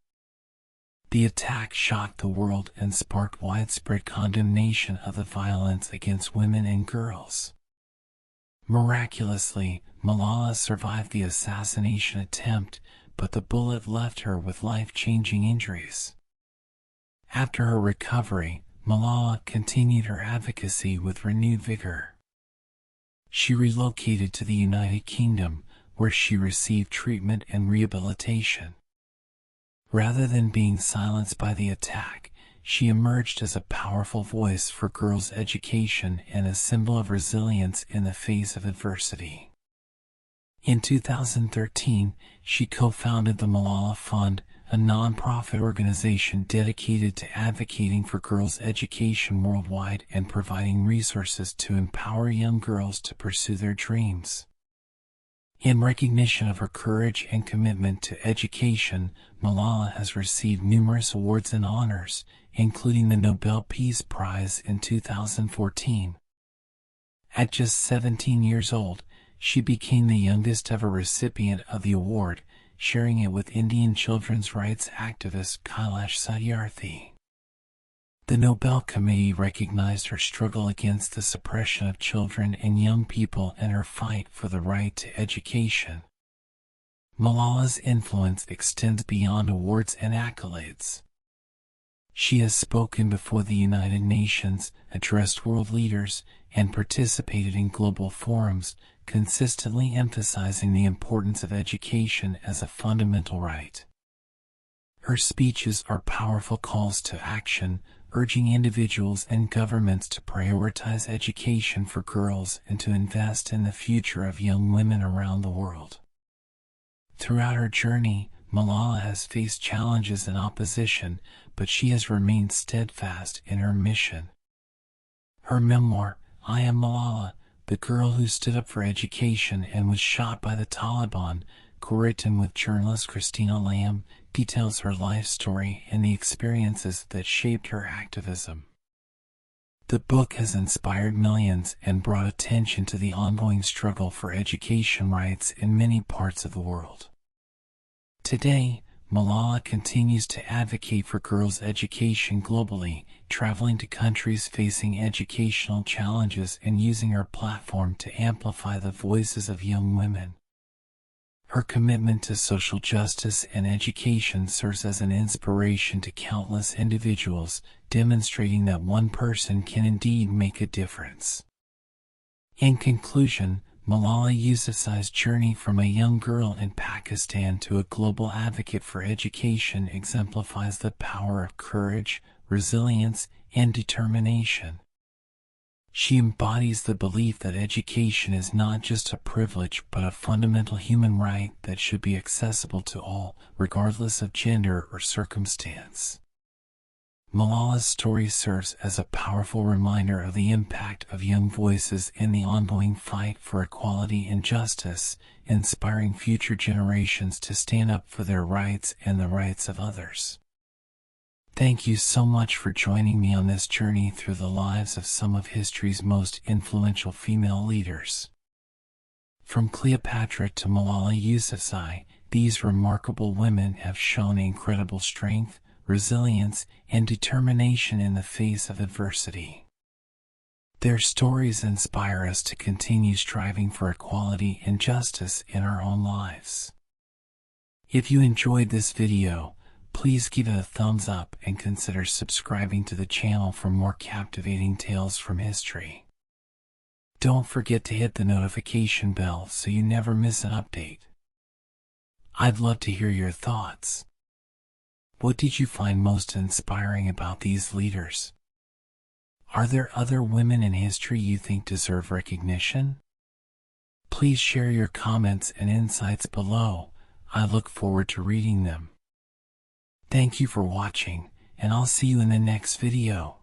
The attack shocked the world and sparked widespread condemnation of the violence against women and girls. Miraculously, Malala survived the assassination attempt, but the bullet left her with life-changing injuries. After her recovery, Malala continued her advocacy with renewed vigor. She relocated to the United Kingdom, where she received treatment and rehabilitation. Rather than being silenced by the attack, she emerged as a powerful voice for girls' education and a symbol of resilience in the face of adversity. In 2013, she co-founded the Malala Fund, a non-profit organization dedicated to advocating for girls' education worldwide and providing resources to empower young girls to pursue their dreams. In recognition of her courage and commitment to education, Malala has received numerous awards and honors, including the Nobel Peace Prize in 2014. At just 17 years old, she became the youngest ever recipient of the award, sharing it with Indian children's rights activist Kailash Satyarthi. The Nobel Committee recognized her struggle against the suppression of children and young people and her fight for the right to education. Malala's influence extends beyond awards and accolades. She has spoken before the United Nations, addressed world leaders, and participated in global forums, consistently emphasizing the importance of education as a fundamental right. Her speeches are powerful calls to action, urging individuals and governments to prioritize education for girls and to invest in the future of young women around the world. Throughout her journey, Malala has faced challenges and opposition, but she has remained steadfast in her mission. Her memoir, I Am Malala, the girl who stood up for education and was shot by the Taliban, co-written with journalist Christina Lamb, details her life story and the experiences that shaped her activism. The book has inspired millions and brought attention to the ongoing struggle for education rights in many parts of the world. Today, Malala continues to advocate for girls' education globally, traveling to countries facing educational challenges and using her platform to amplify the voices of young women. Her commitment to social justice and education serves as an inspiration to countless individuals, demonstrating that one person can indeed make a difference. In conclusion, Malala Yousafzai's journey from a young girl in Pakistan to a global advocate for education exemplifies the power of courage, resilience, and determination. She embodies the belief that education is not just a privilege but a fundamental human right that should be accessible to all, regardless of gender or circumstance. Malala's story serves as a powerful reminder of the impact of young voices in the ongoing fight for equality and justice, inspiring future generations to stand up for their rights and the rights of others. Thank you so much for joining me on this journey through the lives of some of history's most influential female leaders. From Cleopatra to Malala Yousafzai, these remarkable women have shown incredible strength, resilience, and determination in the face of adversity. Their stories inspire us to continue striving for equality and justice in our own lives. If you enjoyed this video, please give it a thumbs up and consider subscribing to the channel for more captivating tales from history. Don't forget to hit the notification bell so you never miss an update. I'd love to hear your thoughts. What did you find most inspiring about these leaders? Are there other women in history you think deserve recognition? Please share your comments and insights below. I look forward to reading them. Thank you for watching, and I'll see you in the next video.